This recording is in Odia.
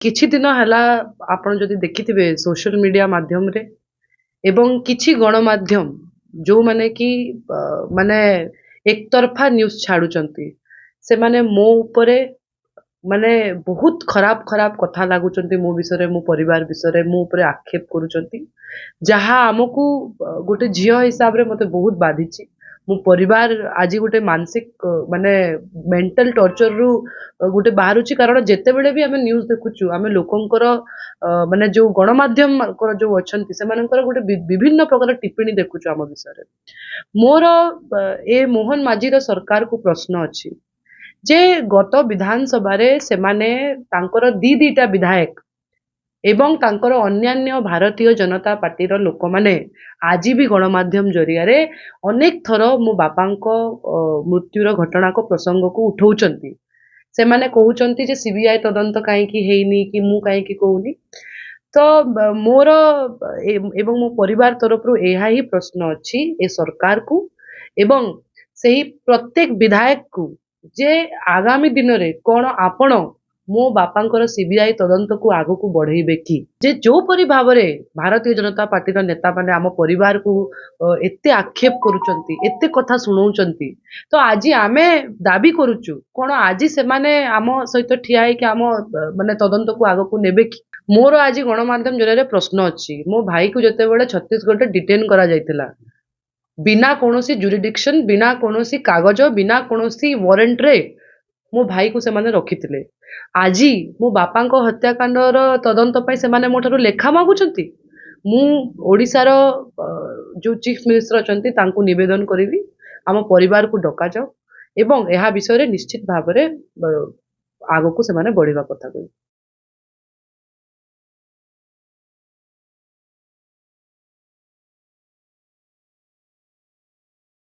କିଛି ଦିନ ହେଲା ଆପଣ ଯଦି ଦେଖିଥିବେ ସୋସିଆଲ ମିଡିଆ ମାଧ୍ୟମରେ ଏବଂ କିଛି ଗଣମାଧ୍ୟମ ଯୋଉମାନେ କି ମାନେ ଏକତରଫା ନ୍ୟୁଜ ଛାଡୁଛନ୍ତି ସେମାନେ ମୋ ଉପରେ ମାନେ ବହୁତ ଖରାପ ଖରାପ କଥା ଲାଗୁଛନ୍ତି ମୋ ବିଷୟରେ ମୋ ପରିବାର ବିଷୟରେ ମୋ ଉପରେ ଆକ୍ଷେପ କରୁଛନ୍ତି ଯାହା ଆମକୁ ଗୋଟେ ଝିଅ ହିସାବରେ ମତେ ବହୁତ ବାଧିଛି ମୋ ପରିବାର ଆଜି ଗୋଟେ ମାନସିକ ମାନେ ମେଣ୍ଟାଲ ଟର୍ଚର ରୁ ଗୋଟେ ବାହାରୁଛି କାରଣ ଯେତେବେଳେ ବି ଆମେ ନ୍ୟୁଜ ଦେଖୁଛୁ ଆମେ ଲୋକଙ୍କର ମାନେ ଯୋଉ ଗଣମାଧ୍ୟମ ଯୋଉ ଅଛନ୍ତି ସେମାନଙ୍କର ଗୋଟେ ବିଭିନ୍ନ ପ୍ରକାର ଟିପ୍ପଣୀ ଦେଖୁଛୁ ଆମ ବିଷୟରେ ମୋର ଏ ମୋହନ ମାଝୀର ସରକାରକୁ ପ୍ରଶ୍ନ ଅଛି ଯେ ଗତ ବିଧାନସଭାରେ ସେମାନେ ତାଙ୍କର ଦିଟା ବିଧାୟକ ଏବଂ ତାଙ୍କର ଅନ୍ୟାନ୍ୟ ଭାରତୀୟ ଜନତା ପାର୍ଟିର ଲୋକମାନେ ଆଜି ବି ଗଣମାଧ୍ୟମ ଜରିଆରେ ଅନେକ ଥର ମୋ ବାପାଙ୍କ ମୃତ୍ୟୁର ଘଟଣାକୁ ପ୍ରସଙ୍ଗକୁ ଉଠଉଛନ୍ତି ସେମାନେ କହୁଛନ୍ତି ଯେ ସିବିଆଇ ତଦନ୍ତ କାହିଁକି ହେଇନି କି ମୁଁ କାହିଁକି କହୁନି ତ ମୋର ଏବଂ ମୋ ପରିବାର ତରଫରୁ ଏହା ହିଁ ପ୍ରଶ୍ନ ଅଛି ଏ ସରକାରକୁ ଏବଂ ସେହି ପ୍ରତ୍ୟେକ ବିଧାୟକକୁ ଯେ ଆଗାମୀ ଦିନରେ କଣ ଆପଣ ମୋ ବାପାଙ୍କର ସିବିଆଇ ତଦନ୍ତକୁ ଆଗକୁ ବଢେଇବେ କି ଯେ ଯୋଉପରି ଭାବରେ ଭାରତୀୟ ଜନତା ପାର୍ଟିର ନେତାମାନେ ଆମ ପରିବାରକୁ ଏତେ ଆକ୍ଷେପ କରୁଛନ୍ତି ଏତେ କଥା ଶୁଣଉଛନ୍ତି ତ ଆଜି ଆମେ ଦାବି କରୁଛୁ କଣ ଆଜି ସେମାନେ ଆମ ସହିତ ଠିଆ ହେଇକି ଆମ ମାନେ ତଦନ୍ତକୁ ଆଗକୁ ନେବେ କି ମୋର ଆଜି ଗଣମାଧ୍ୟମ ଜରିଆରେ ପ୍ରଶ୍ନ ଅଛି ମୋ ଭାଇକୁ ଯେତେବେଳେ ଛତିଶଗଡ଼ରେ ଡିଟେନ କରାଯାଇଥିଲା ବିନା କୌଣସି ଜୁରିଡିକ୍ସନ ବିନା କୌଣସି କାଗଜ ବିନା କୌଣସି ୱାରେଣ୍ଟରେ ମୋ ଭାଇକୁ ସେମାନେ ରଖିଥିଲେ ଆଜି ମୋ ବାପାଙ୍କ ହତ୍ୟାକାଣ୍ଡର ତଦନ୍ତ ପାଇଁ ସେମାନେ ମୋ ଠାରୁ ଲେଖା ମାଗୁଛନ୍ତି ମୁଁ ଓଡ଼ିଶାର ଯୋଉ ଚିଫ ମିନିଷ୍ଟର ଅଛନ୍ତି ତାଙ୍କୁ ନିବେଦନ କରିବି ଆମ ପରିବାରକୁ ଡକାଯାଉ ଏବଂ ଏହା ବିଷୟରେ ନିଶ୍ଚିତ ଭାବରେ ଆଗକୁ ସେମାନେ ବଢିବା କଥା କହିବେ